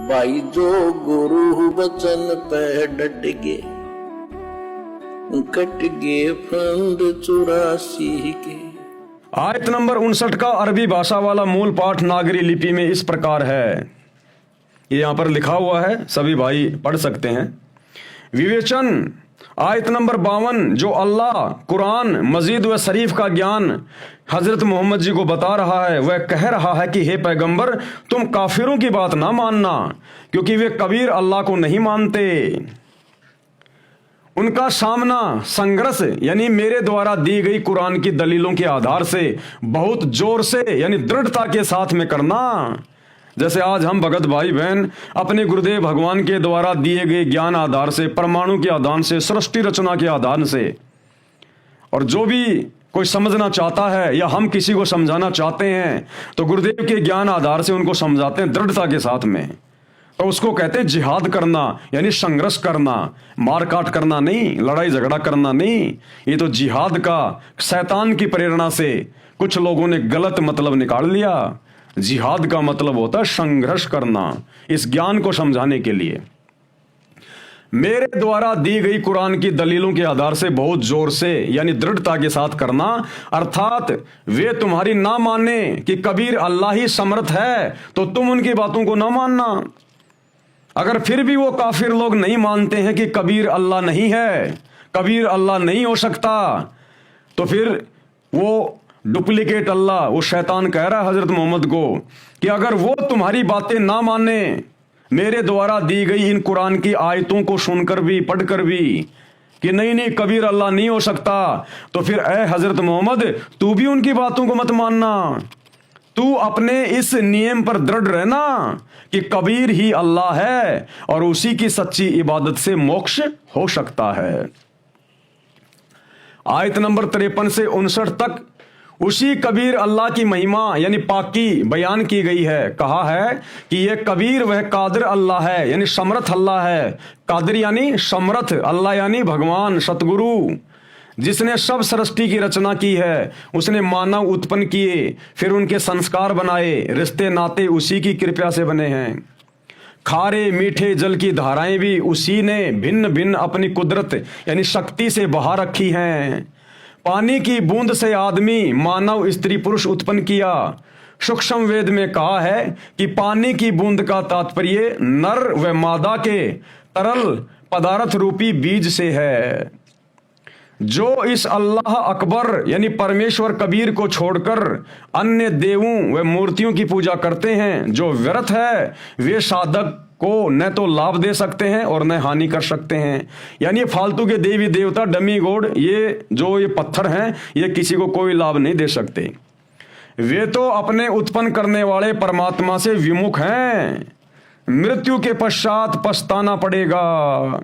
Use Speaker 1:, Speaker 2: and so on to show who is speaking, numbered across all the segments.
Speaker 1: भाई जो गुरु वचन पे डट गे, कट गे फंद 84 के।
Speaker 2: आयत नंबर 59 का अरबी भाषा वाला मूल पाठ नागरी लिपि में इस प्रकार है, ये यहां पर लिखा हुआ है, सभी भाई पढ़ सकते हैं। विवेचन आयत नंबर 52 जो अल्लाह कुरान मजीद व शरीफ का ज्ञान हजरत मोहम्मद जी को बता रहा है, वह कह रहा है कि हे पैगंबर, तुम काफिरों की बात ना मानना, क्योंकि वे कबीर अल्लाह को नहीं मानते। उनका सामना संघर्ष यानी मेरे द्वारा दी गई कुरान की दलीलों के आधार से बहुत जोर से यानी दृढ़ता के साथ में करना। जैसे आज हम भगत भाई बहन अपने गुरुदेव भगवान के द्वारा दिए गए ज्ञान आधार से, परमाणु के आधार से, सृष्टि रचना के आधार से, और जो भी कोई समझना चाहता है या हम किसी को समझाना चाहते हैं तो गुरुदेव के ज्ञान आधार से उनको समझाते हैं दृढ़ता के साथ में। तो उसको कहते हैं जिहाद करना, यानी संघर्ष करना, मारकाट करना नहीं, लड़ाई झगड़ा करना नहीं। ये तो जिहाद का शैतान की प्रेरणा से कुछ लोगों ने गलत मतलब निकाल लिया। जिहाद का मतलब होता है संघर्ष करना, इस ज्ञान को समझाने के लिए। मेरे द्वारा दी गई कुरान की दलीलों के आधार से बहुत जोर से यानी दृढ़ता के साथ करना, अर्थात वे तुम्हारी ना माने कि कबीर अल्लाह ही समर्थ है तो तुम उनकी बातों को ना मानना। अगर फिर भी वो काफिर लोग नहीं मानते हैं कि कबीर अल्लाह नहीं है, कबीर अल्लाह नहीं हो सकता, तो फिर वो डुप्लीकेट अल्लाह, वो शैतान कह रहा है हजरत मोहम्मद को कि अगर वो तुम्हारी बातें ना माने, मेरे द्वारा दी गई इन कुरान की आयतों को सुनकर भी, पढ़कर भी कि नहीं नहीं कबीर अल्लाह नहीं हो सकता, तो फिर ए हजरत मोहम्मद तू भी उनकी बातों को मत मानना। तू अपने इस नियम पर दृढ़ रहना कि कबीर ही अल्लाह है और उसी की सच्ची इबादत से मोक्ष हो सकता है। आयत नंबर 53 से 59 तक उसी कबीर अल्लाह की महिमा यानी पाकी बयान की गई है। कहा है कि यह कबीर वह कादिर अल्लाह है, यानी समर्थ अल्लाह है। कादिर यानी समर्थ, अल्लाह यानी भगवान सतगुरु, जिसने सब सृष्टि की रचना की है। उसने मानव उत्पन्न किए, फिर उनके संस्कार बनाए, रिश्ते नाते उसी की कृपा से बने हैं। खारे मीठे जल की धाराएं भी उसी ने भिन्न भिन्न अपनी कुदरत यानी शक्ति से बहा रखी हैं। पानी की बूंद से आदमी, मानव, स्त्री, पुरुष उत्पन्न किया। सूक्ष्म वेद में कहा है कि पानी की बूंद का तात्पर्य नर व मादा के तरल पदार्थ रूपी बीज से है। जो इस अल्लाह अकबर यानी परमेश्वर कबीर को छोड़कर अन्य देवों व मूर्तियों की पूजा करते हैं, जो व्यर्थ है, वे साधक को न तो लाभ दे सकते हैं और न हानि कर सकते हैं। यानी फालतू के देवी देवता, डमी गॉड, ये पत्थर हैं, ये किसी को कोई लाभ नहीं दे सकते। वे तो अपने उत्पन्न करने वाले परमात्मा से विमुख हैं। मृत्यु के पश्चात पछताना पड़ेगा,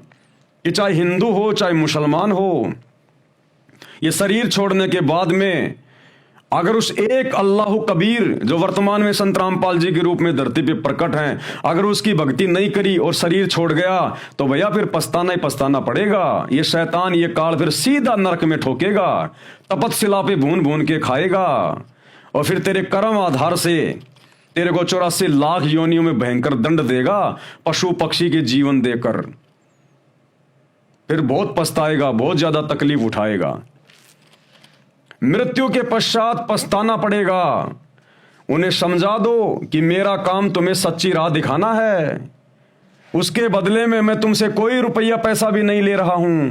Speaker 2: कि चाहे हिंदू हो चाहे मुसलमान हो। ये शरीर छोड़ने के बाद में अगर उस एक अल्लाह कबीर जो वर्तमान में संत रामपाल जी के रूप में धरती पे प्रकट हैं, अगर उसकी भक्ति नहीं करी और शरीर छोड़ गया तो भैया फिर पछताना ही पछताना पड़ेगा। ये शैतान, ये काल फिर सीधा नरक में ठोकेगा, तपतशिला पे भून भून के खाएगा, और फिर तेरे कर्म आधार से तेरे को 84 लाख योनियों में भयंकर दंड देगा, पशु पक्षी के जीवन देकर। फिर बहुत पछताएगा, बहुत ज्यादा तकलीफ उठाएगा। मृत्यु के पश्चात पछताना पड़ेगा। उन्हें समझा दो कि मेरा काम तुम्हें सच्ची राह दिखाना है, उसके बदले में मैं तुमसे कोई रुपया पैसा भी नहीं ले रहा हूं।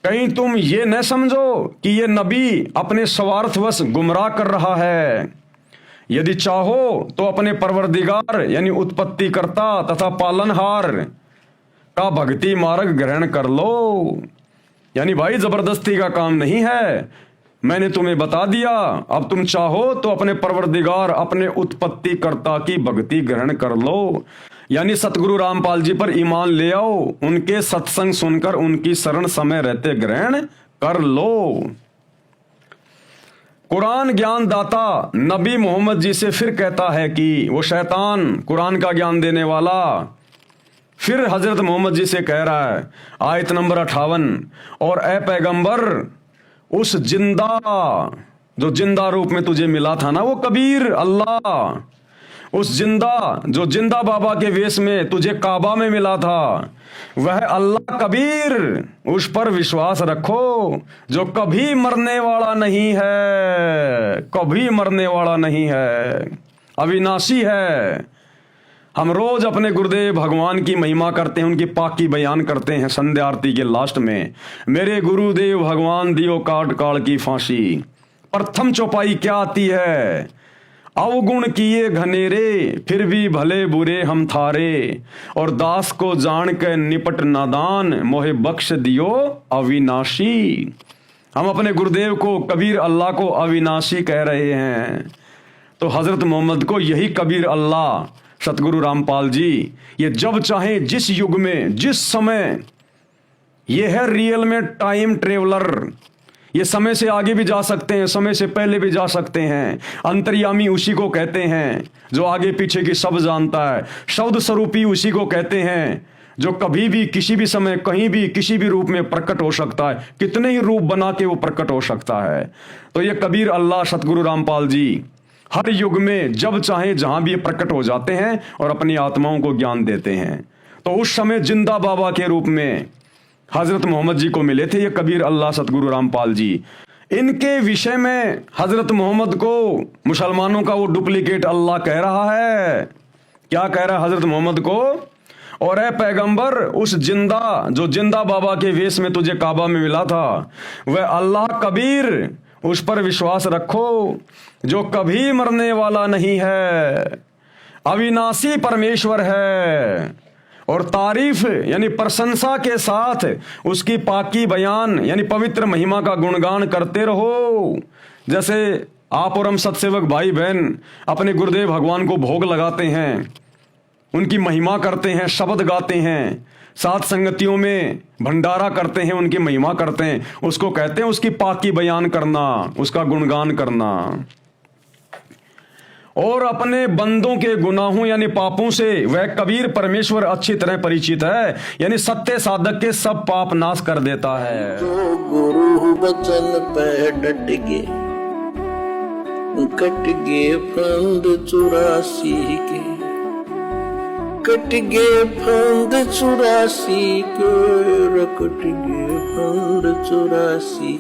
Speaker 2: कहीं तुम ये न समझो कि ये नबी अपने स्वार्थवश गुमराह कर रहा है। यदि चाहो तो अपने परवरदिगार यानी उत्पत्ति करता तथा पालनहार का भक्ति मार्ग ग्रहण कर लो। यानी भाई जबरदस्ती का काम नहीं है, मैंने तुम्हें बता दिया। अब तुम चाहो तो अपने परवरदिगार, अपने उत्पत्ति कर्ता की भक्ति ग्रहण कर लो, यानी सतगुरु रामपाल जी पर ईमान ले आओ, उनके सत्संग सुनकर उनकी शरण समय रहते ग्रहण कर लो। कुरान ज्ञान दाता नबी मोहम्मद जी से फिर कहता है कि वो शैतान कुरान का ज्ञान देने वाला फिर हजरत मोहम्मद जी से कह रहा है, आयत नंबर 58, और ए पैगंबर, उस जिंदा जो जिंदा रूप में तुझे मिला था ना, वो कबीर अल्लाह, उस जो जिंदा बाबा के वेश में तुझे काबा में मिला था, वह अल्लाह कबीर, उस पर विश्वास रखो जो कभी मरने वाला नहीं है, कभी मरने वाला नहीं है, अविनाशी है। हम रोज अपने गुरुदेव भगवान की महिमा करते हैं, उनकी पाकी बयान करते हैं संध्या आरती के लास्ट में। मेरे गुरुदेव भगवान दियो काट काल की फांसी। प्रथम चौपाई क्या आती है? अवगुण किए घनेरे, फिर भी भले बुरे हम थारे, और दास को जान के निपट नादान, मोहे बख्श दियो अविनाशी। हम अपने गुरुदेव को, कबीर अल्लाह को अविनाशी कह रहे हैं। तो हजरत मोहम्मद को यही कबीर अल्लाह सतगुरु रामपाल जी, ये जब चाहे जिस युग में जिस समय, ये है रियल में टाइम ट्रेवलर। ये समय से आगे भी जा सकते हैं, समय से पहले भी जा सकते हैं। अंतर्यामी उसी को कहते हैं जो आगे पीछे की सब जानता है। शब्द स्वरूपी उसी को कहते हैं जो कभी भी किसी भी समय कहीं भी किसी भी रूप में प्रकट हो सकता है, कितने ही रूप बना के वो प्रकट हो सकता है। तो ये कबीर अल्लाह सतगुरु रामपाल जी हर युग में जब चाहे जहां भी प्रकट हो जाते हैं और अपनी आत्माओं को ज्ञान देते हैं। तो उस समय जिंदा बाबा के रूप में हजरत मोहम्मद जी को मिले थे ये कबीर अल्लाह सतगुरु रामपाल जी। इनके विषय में हजरत मोहम्मद को मुसलमानों का वो डुप्लीकेट अल्लाह कह रहा है। क्या कह रहा है हजरत मोहम्मद को? और ए पैगंबर, उस जो जिंदा बाबा के वेश में तुझे काबा में मिला था, वह अल्लाह कबीर, उस पर विश्वास रखो जो कभी मरने वाला नहीं है, अविनाशी परमेश्वर है। और तारीफ यानी प्रशंसा के साथ उसकी पाकी बयान यानी पवित्र महिमा का गुणगान करते रहो। जैसे आप और हम सत्सेवक भाई बहन अपने गुरुदेव भगवान को भोग लगाते हैं, उनकी महिमा करते हैं, शब्द गाते हैं, साथ संगतियों में भंडारा करते हैं, उनकी महिमा करते हैं, उसको कहते हैं उसकी पाकी बयान करना, उसका गुणगान करना। और अपने बंदों के गुनाहों यानी पापों से वह कबीर परमेश्वर अच्छी तरह परिचित है, यानी सत्य साधक के सब पाप नाश कर देता है।
Speaker 1: जो गुरु बचन पे डट गे, कट गे फंद 84 के, कट गे फंद 84 के, कट गे फंद 84।